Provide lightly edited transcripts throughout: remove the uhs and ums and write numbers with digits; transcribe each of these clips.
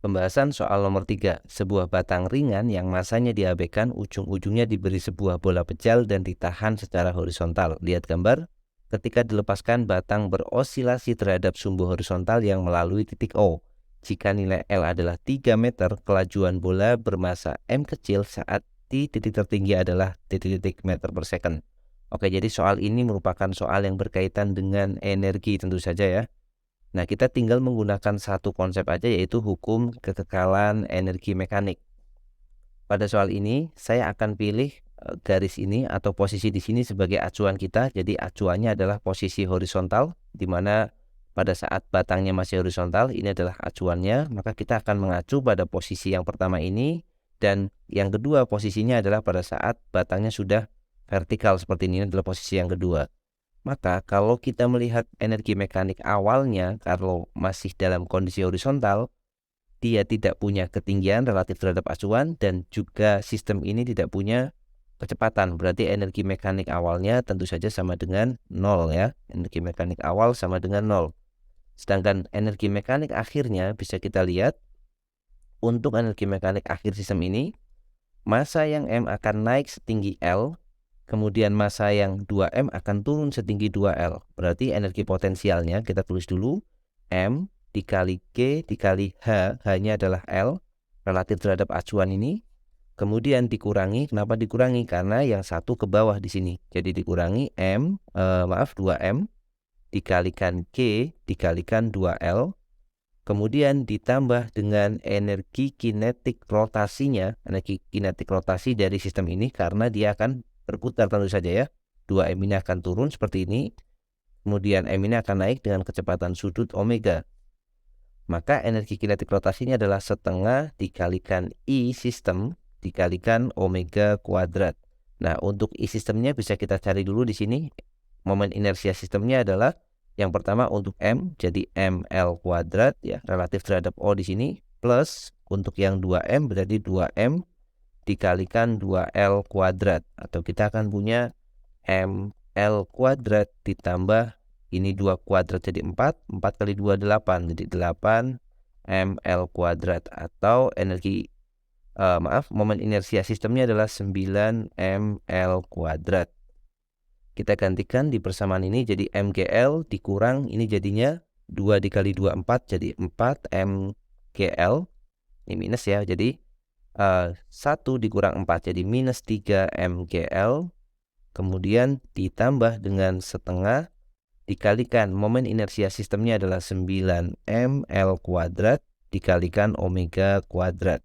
Pembahasan soal nomor 3. Sebuah batang ringan yang masanya diabaikan, ujung-ujungnya diberi sebuah bola pejal dan ditahan secara horizontal. Lihat gambar. Ketika dilepaskan, batang berosilasi terhadap sumbu horizontal yang melalui titik O. Jika nilai L adalah 3 meter, kelajuan bola bermassa M kecil saat di titik tertinggi adalah titik-titik meter per second. Oke, jadi soal ini merupakan soal yang berkaitan dengan energi tentu saja ya. Nah, kita tinggal menggunakan satu konsep aja, yaitu hukum kekekalan energi mekanik. Pada soal ini, saya akan pilih garis ini atau posisi di sini sebagai acuan kita. Jadi acuannya adalah posisi horizontal, di mana pada saat batangnya masih horizontal, ini adalah acuannya. Maka kita akan mengacu pada posisi yang pertama ini, dan yang kedua posisinya adalah pada saat batangnya sudah vertikal seperti ini adalah posisi yang kedua. Maka kalau kita melihat energi mekanik awalnya, kalau masih dalam kondisi horizontal, dia tidak punya ketinggian relatif terhadap acuan dan juga sistem ini tidak punya kecepatan. Berarti energi mekanik awalnya tentu saja sama dengan 0 ya. Energi mekanik awal sama dengan 0. Sedangkan energi mekanik akhirnya bisa kita lihat, untuk energi mekanik akhir sistem ini, massa yang M akan naik setinggi L, kemudian massa yang 2M akan turun setinggi 2L. Berarti energi potensialnya kita tulis dulu, M dikali G dikali H, H-nya adalah L, relatif terhadap acuan ini. Kemudian dikurangi, kenapa dikurangi? Karena yang satu ke bawah di sini. Jadi dikurangi 2M dikalikan G dikalikan 2L. Kemudian ditambah dengan energi kinetik rotasinya, energi kinetik rotasi dari sistem ini karena dia akan berputar tentu saja ya. 2M ini akan turun seperti ini. Kemudian M ini akan naik dengan kecepatan sudut omega. Maka energi kinetik rotasinya adalah setengah dikalikan I sistem dikalikan omega kuadrat. Nah, untuk I sistemnya bisa kita cari dulu di sini. Momen inersia sistemnya adalah yang pertama untuk M, jadi mL kuadrat ya, relatif terhadap O di sini, plus untuk yang 2M berarti 2M dikalikan 2L kuadrat, atau kita akan punya mL kuadrat ditambah ini 2 kuadrat jadi 4 kali 2 8, jadi 8 mL kuadrat, atau energi momen inersia sistemnya adalah 9 mL kuadrat. Kita gantikan di persamaan ini jadi MGL dikurang ini jadinya 2 dikali 2 4, jadi 4 MGL. Ini minus ya, jadi 1 dikurang 4 jadi minus 3 MGL. Kemudian ditambah dengan setengah dikalikan momen inersia sistemnya adalah 9 mL kuadrat dikalikan omega kuadrat.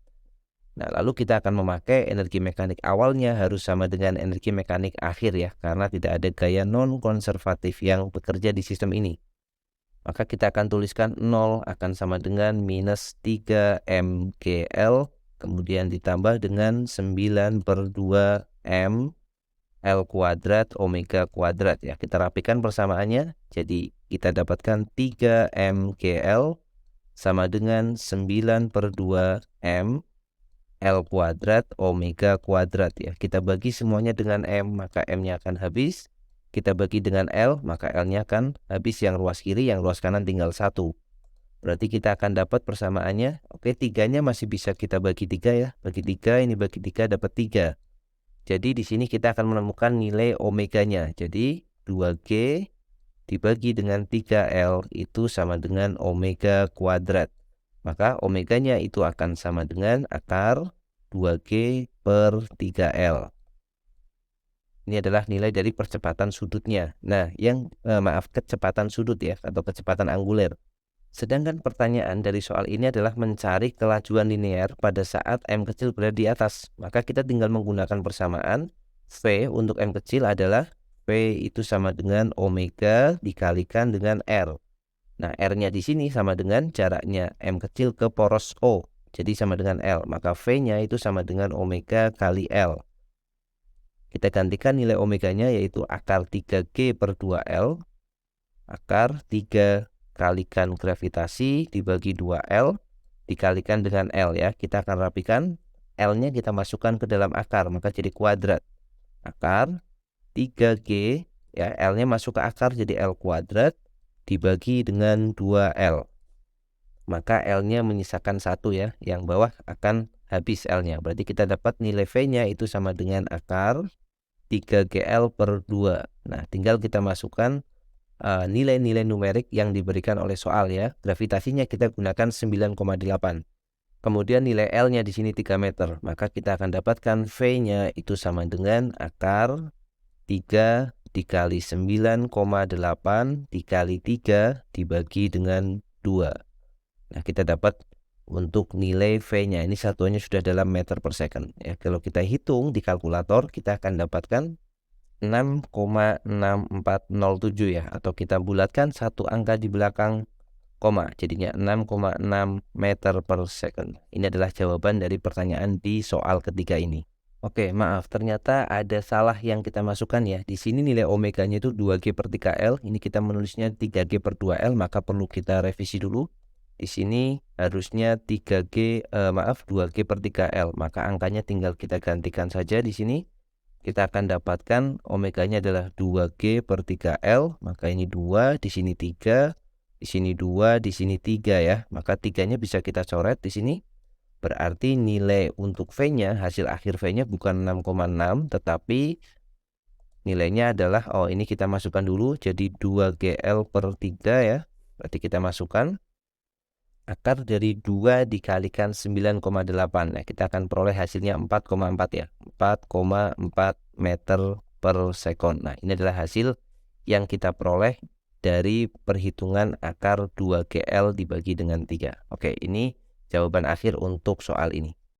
Nah, lalu kita akan memakai energi mekanik awalnya harus sama dengan energi mekanik akhir ya, karena tidak ada gaya non-konservatif yang bekerja di sistem ini. Maka kita akan tuliskan 0 akan sama dengan minus 3 MGL, kemudian ditambah dengan 9 per 2 M L kuadrat omega kuadrat ya. Kita rapikan persamaannya, jadi kita dapatkan 3 MGL sama dengan 9 per 2 M L kuadrat omega kuadrat ya. Kita bagi semuanya dengan M, maka M-nya akan habis. Kita bagi dengan L, maka L-nya akan habis, yang ruas kiri, yang ruas kanan tinggal 1. Berarti kita akan dapat persamaannya. Oke, 3-nya masih bisa kita bagi 3 ya. Bagi 3, ini bagi 3 dapat 3. Jadi di sini kita akan menemukan nilai omeganya. Jadi 2G dibagi dengan 3L itu sama dengan omega kuadrat. Maka omeganya itu akan sama dengan akar 2G per 3L. Ini adalah nilai dari percepatan sudutnya. Nah, kecepatan sudut ya, atau kecepatan angguler. Sedangkan pertanyaan dari soal ini adalah mencari kelajuan linear pada saat M kecil berada di atas. Maka kita tinggal menggunakan persamaan. V untuk M kecil adalah V itu sama dengan omega dikalikan dengan R. Nah, R-nya di sini sama dengan jaraknya M kecil ke poros O. Jadi sama dengan L. Maka V-nya itu sama dengan omega kali L. Kita gantikan nilai omeganya yaitu akar 3G per 2L. Akar 3 kalikan gravitasi dibagi 2L dikalikan dengan L ya. Kita akan rapikan. L-nya kita masukkan ke dalam akar, maka jadi kuadrat. Akar 3G ya, L-nya masuk ke akar jadi L kuadrat dibagi dengan 2L. maka L-nya menyisakan 1 ya. Yang bawah akan habis L-nya. Berarti kita dapat nilai V-nya itu sama dengan akar 3GL per 2. Nah, tinggal kita masukkan nilai-nilai numerik yang diberikan oleh soal ya. Gravitasinya kita gunakan 9,8. Kemudian nilai L-nya di sini 3 meter. Maka kita akan dapatkan V-nya itu sama dengan akar 3 dikali 9,8 dikali 3 dibagi dengan 2. Nah, kita dapat untuk nilai V-nya. Ini satuannya sudah dalam meter per second. Ya, kalau kita hitung di kalkulator, kita akan dapatkan 6,6407 ya. Atau kita bulatkan satu angka di belakang koma. Jadinya 6,6 meter per second. Ini adalah jawaban dari pertanyaan di soal ketiga ini. Oke, maaf. Ternyata ada salah yang kita masukkan ya. Di sini nilai omeganya itu 2G per 3L. Ini kita menulisnya 3G per 2L. Maka perlu kita revisi dulu. Di sini harusnya 2G per 3L. Maka angkanya tinggal kita gantikan saja di sini. Kita akan dapatkan omeganya adalah 2G per 3L. Maka ini 2, di sini 3, di sini 2, di sini 3 ya. Maka 3-nya bisa kita coret di sini. Berarti nilai untuk V-nya, hasil akhir V-nya bukan 6,6, tetapi nilainya adalah, ini kita masukkan dulu, jadi 2GL per 3 ya. Berarti kita masukkan akar dari 2 dikalikan 9,8. Nah, kita akan peroleh hasilnya 4,4 ya. 4,4 meter per second. Nah, ini adalah hasil yang kita peroleh dari perhitungan akar 2GL dibagi dengan 3. Oke, ini jawaban akhir untuk soal ini.